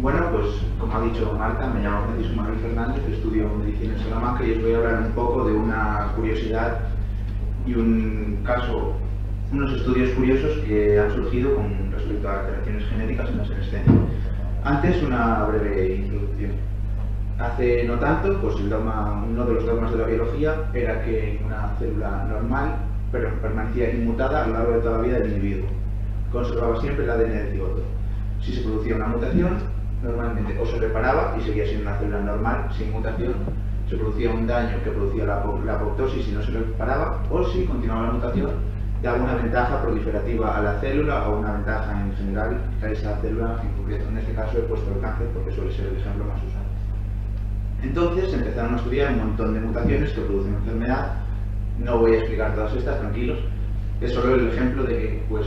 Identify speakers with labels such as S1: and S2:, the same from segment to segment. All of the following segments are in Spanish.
S1: Bueno, pues como ha dicho Marta, me llamo Francisco Manuel Fernández, estudio medicina en Salamanca y os voy a hablar un poco de una curiosidad y un caso, unos estudios curiosos que han surgido con respecto a alteraciones genéticas en la senescencia. Antes, una breve introducción. Hace no tanto, pues uno de los dogmas de la biología era que una célula normal permanecía inmutada a lo largo de toda la vida del individuo. Conservaba siempre el ADN del cigoto. Si se producía una mutación, normalmente o se reparaba y seguía siendo una célula normal, sin mutación, se producía un daño que producía la apoptosis y no se reparaba, o si continuaba la mutación, daba una ventaja proliferativa a la célula o una ventaja en general a esa célula en concreto. En este caso he puesto el cáncer porque suele ser el ejemplo más usado. Entonces empezaron a estudiar un montón de mutaciones que producen enfermedad. No voy a explicar todas estas, tranquilos. Es solo el ejemplo de que, pues,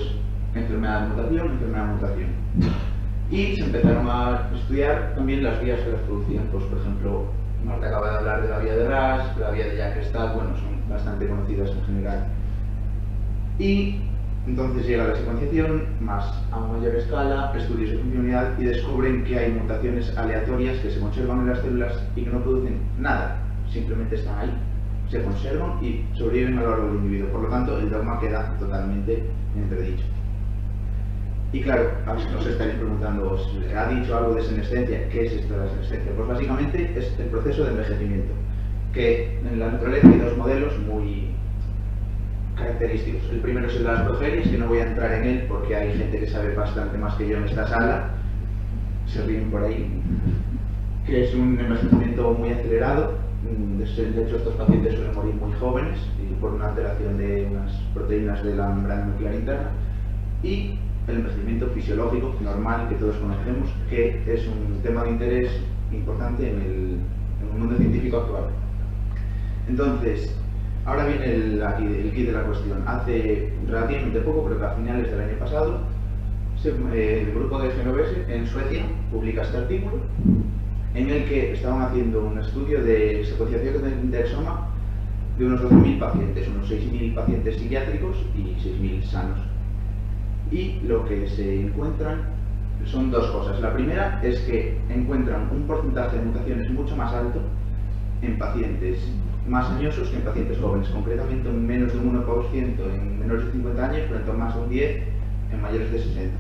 S1: enfermedad, mutación. Y se empezaron a estudiar también las vías que las producían. Pues, por ejemplo, Marta acaba de hablar de la vía de Ras, la vía de Jacques-Stack, bueno, son bastante conocidas en general. Y entonces llega la secuenciación, más a mayor escala, estudios de funcionalidad y descubren que hay mutaciones aleatorias que se conservan en las células y que no producen nada, simplemente están ahí, se conservan y sobreviven a lo largo del individuo. Por lo tanto, el dogma queda totalmente entredicho. Y claro, os estaréis preguntando, ¿ha dicho algo de senescencia? ¿Qué es esto de la senescencia? Pues básicamente es el proceso de envejecimiento, que en la naturaleza hay dos modelos muy característicos. El primero es el de las progenies, que no voy a entrar en él porque hay gente que sabe bastante más que yo en esta sala, se ríen por ahí, que es un envejecimiento muy acelerado. De hecho, estos pacientes suelen morir muy jóvenes y por una alteración de unas proteínas de la membrana nuclear interna. Y el envejecimiento fisiológico normal que todos conocemos, que es un tema de interés importante en el mundo científico actual. Entonces, ahora viene el kit de la cuestión. Hace relativamente poco, creo que a finales del año pasado, el grupo de Genovese en Suecia publica este artículo en el que estaban haciendo un estudio de secuenciación del exoma de unos 12.000 pacientes, unos 6.000 pacientes psiquiátricos y 6.000 sanos. Y lo que se encuentran son dos cosas. La primera es que encuentran un porcentaje de mutaciones mucho más alto en pacientes más añosos que en pacientes jóvenes, concretamente un menos de un 1% en menores de 50 años, frente a más de un 10% en mayores de 60.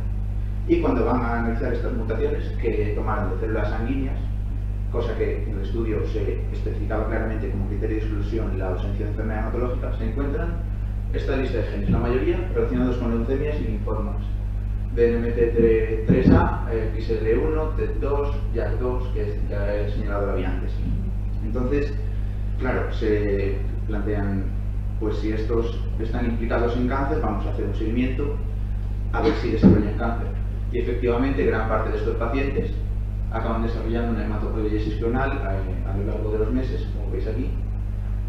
S1: Y cuando van a analizar estas mutaciones, que tomaron de células sanguíneas, cosa que en el estudio se especificaba claramente como criterio de exclusión la ausencia de enfermedad hematológica, se encuentran esta lista de genes, la mayoría relacionados con leucemias y linfomas, DNMT3A, XL1, TET2, JAK2, que ya he señalado la vía antes. Entonces, claro, se plantean, pues si estos están implicados en cáncer, vamos a hacer un seguimiento a ver si desarrollan cáncer. Y efectivamente, gran parte de estos pacientes acaban desarrollando una hematopoiesis clonal a lo largo de los meses, como veis aquí,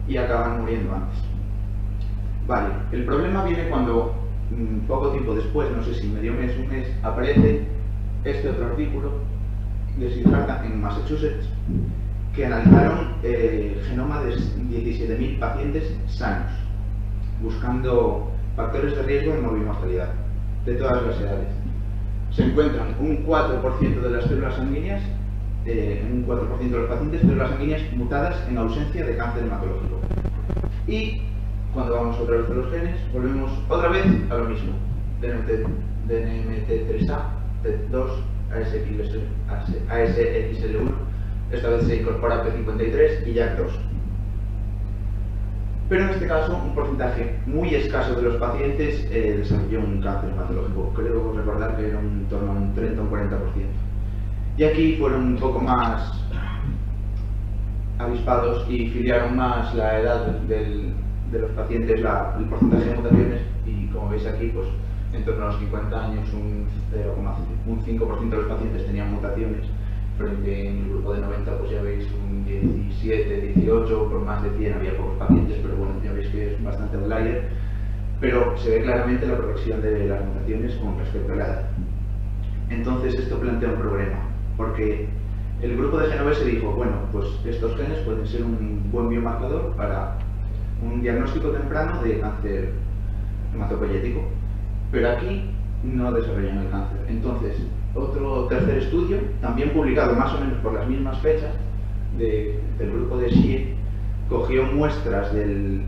S1: y acaban muriendo antes. Vale, el problema viene cuando poco tiempo después, no sé si medio mes, un mes, aparece este otro artículo de Siddhartha en Massachusetts, que analizaron el genoma de 17.000 pacientes sanos, buscando factores de riesgo de morbimortalidad de todas las edades. Se encuentran un 4% de las células sanguíneas, en un 4% de los pacientes, células sanguíneas mutadas en ausencia de cáncer hematológico. Y cuando vamos otra vez a los genes, volvemos otra vez a lo mismo. DNMT3A, TET2, ASXL1, esta vez se incorpora P53 y JAK2. Pero en este caso, un porcentaje muy escaso de los pacientes desarrolló un cáncer hematológico. Creo recordar que era en torno a un 30 o un 40%. Y aquí fueron un poco más avispados y filiaron más la edad de los pacientes, el porcentaje de mutaciones, y como veis aquí, pues en torno a los 50 años un 5% de los pacientes tenían mutaciones, pero que en el grupo de 90 pues ya veis un 17, 18, por más de 100 había pocos pacientes, pero bueno, ya veis que es bastante outlier, pero se ve claramente la progresión de las mutaciones con respecto a la edad. Entonces esto plantea un problema, porque el grupo de Genovese dijo, bueno, pues estos genes pueden ser un buen biomarcador para un diagnóstico temprano de cáncer hematopoyético, pero aquí no desarrollan el cáncer. Entonces, otro tercer estudio, también publicado más o menos por las mismas fechas, del grupo de Xie, cogió muestras del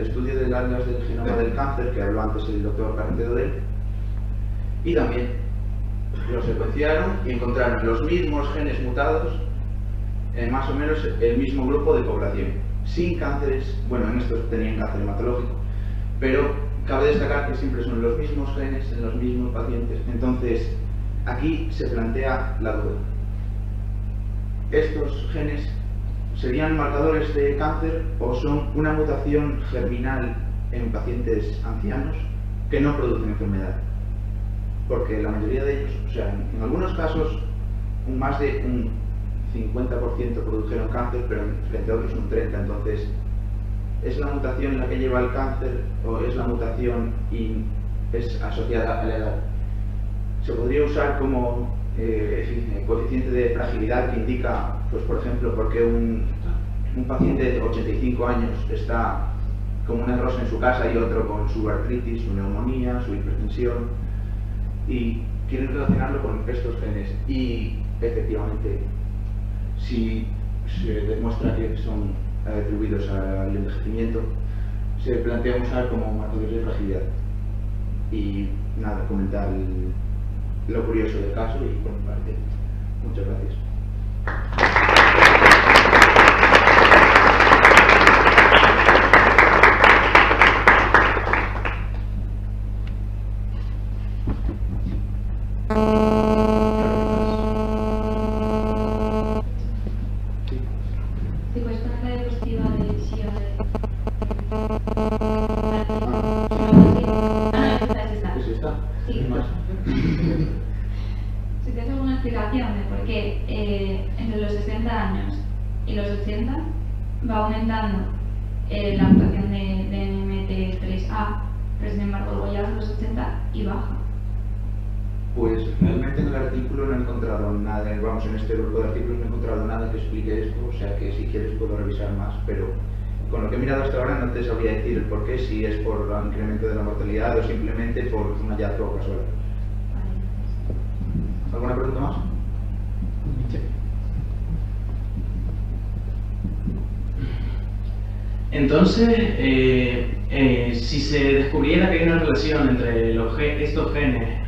S1: estudio del atlas del genoma del cáncer, que habló antes el doctor Carretero de él, y también lo secuenciaron y encontraron los mismos genes mutados en más o menos el mismo grupo de población, sin cánceres. Bueno, en estos tenían cáncer hematológico, pero cabe destacar que siempre son los mismos genes en los mismos pacientes. Entonces, aquí se plantea la duda. ¿Estos genes serían marcadores de cáncer o son una mutación germinal en pacientes ancianos que no producen enfermedad? Porque la mayoría de ellos, o sea, en algunos casos, más de un 50% produjeron cáncer, pero frente a otros un 30%. Entonces, ¿es la mutación la que lleva al cáncer o es la mutación y es asociada a la edad? Se podría usar como coeficiente de fragilidad que indica, pues por ejemplo, por qué un paciente de 85 años está como una rosa en su casa y otro con su artritis, su neumonía, su hipertensión, y quieren relacionarlo con estos genes. Y efectivamente, si se demuestra que son atribuidos al envejecimiento, se plantea usar como marcadores de fragilidad. Y nada, comentar lo curioso del caso y por mi parte, muchas gracias.
S2: Sí, pues con la diapositiva de Xie.
S1: ¿Es esta?
S2: Sí.
S1: ¿Más?
S2: Si tienes alguna explicación de por qué entre los 60 años y los 80 va aumentando la mutación de NMT3A, pero sin embargo luego llegas a los 80 y baja.
S1: Pues realmente en el artículo no he encontrado nada, vamos, en este grupo de artículos no he encontrado nada que explique esto, o sea que si quieres puedo revisar más, pero con lo que he mirado hasta ahora no te sabría decir el por qué, si es por el incremento de la mortalidad o simplemente por un hallazgo casual. ¿Alguna pregunta más?
S3: Entonces, si se descubriera que hay una relación entre estos genes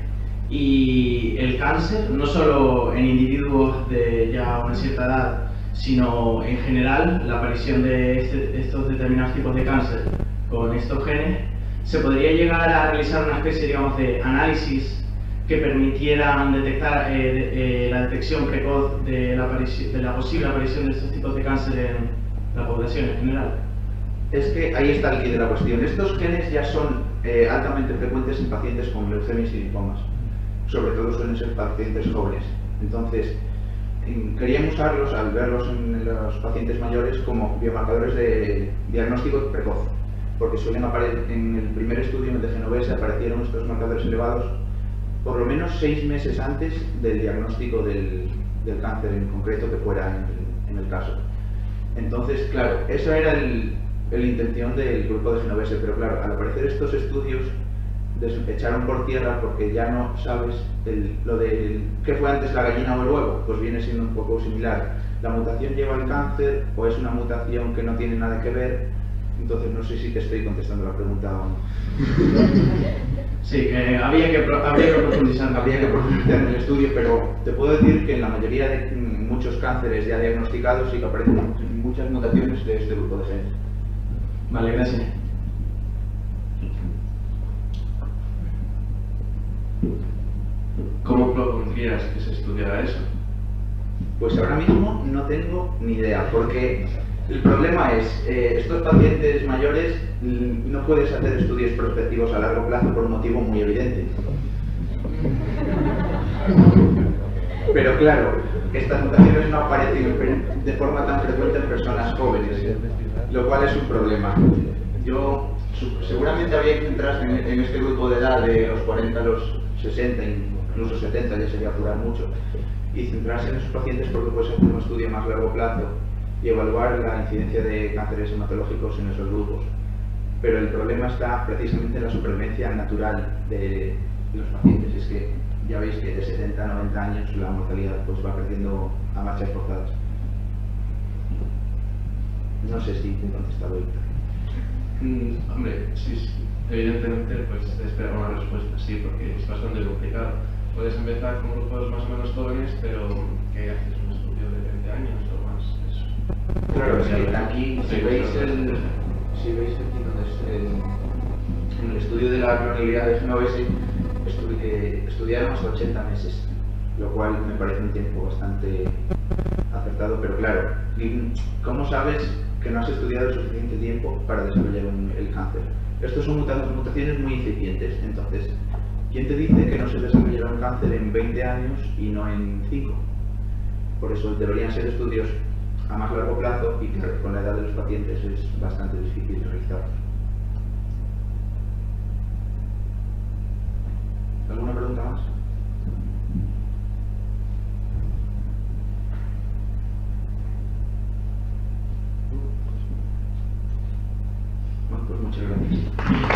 S3: y el cáncer, no solo en individuos de ya una cierta edad, sino en general, la aparición de estos determinados tipos de cáncer con estos genes, se podría llegar a realizar una especie, digamos, de análisis que permitieran detectar la detección precoz de la posible aparición de estos tipos de cáncer en la población en general.
S1: Es que ahí está el quid de la cuestión. Estos genes ya son altamente frecuentes en pacientes con leucemias y linfomas. Sobre todo suelen ser pacientes jóvenes. Entonces, queríamos usarlos, al verlos en los pacientes mayores, como biomarcadores de diagnóstico precoz. Porque suelen aparecer, en el primer estudio, en el de Genovese, aparecieron estos marcadores elevados por lo menos 6 meses antes del diagnóstico del cáncer en concreto que fuera en el caso. Entonces, claro, esa era la intención del grupo de Genovese, pero claro, al aparecer estos estudios echaron por tierra porque ya no sabes lo de qué fue antes, la gallina o el huevo, pues viene siendo un poco similar. ¿La mutación lleva al cáncer o es una mutación que no tiene nada que ver? Entonces no sé si te estoy contestando la pregunta o no.
S3: Sí, que habría que profundizar.
S1: Habría que profundizar en el estudio, pero te puedo decir que en la mayoría de muchos cánceres ya diagnosticados sí que aparecen muchas mutaciones de este grupo de genes.
S3: Vale, gracias.
S4: ¿Cómo propondrías que se estudiara eso?
S1: Pues ahora mismo no tengo ni idea, porque el problema es, estos pacientes mayores no puedes hacer estudios prospectivos a largo plazo por un motivo muy evidente. Pero claro, estas mutaciones no aparecen de forma tan frecuente en personas jóvenes, lo cual es un problema. Yo seguramente habría que centrarse en este grupo de edad de los 40 a los 60, incluso 70, ya sería apurar mucho, y centrarse en esos pacientes porque puede ser un estudio a más largo plazo y evaluar la incidencia de cánceres hematológicos en esos grupos. Pero el problema está precisamente en la supervivencia natural de los pacientes. Es que ya veis que de 70 a 90 años la mortalidad pues va creciendo a marchas forzadas. No sé si te he contestado ahorita.
S4: Hombre, sí, evidentemente pues te espera una respuesta, sí, porque es bastante complicado. Puedes empezar con grupos más o menos jóvenes, pero ¿qué haces? ¿Un estudio de 20 años o más? Eso.
S1: Claro, aquí si veis aquí donde en el estudio de la clonalidad de Genovese estudiaron hasta 80 meses, lo cual me parece un tiempo bastante acertado, pero claro, ¿cómo sabes que no has estudiado el suficiente tiempo para desarrollar el cáncer? Estos son mutaciones muy incipientes, entonces, ¿quién te dice que no se desarrollará un cáncer en 20 años y no en 5? Por eso deberían ser estudios a más largo plazo y claro, con la edad de los pacientes es bastante difícil realizar. ¿Alguna pregunta más? Bueno, pues muchas gracias.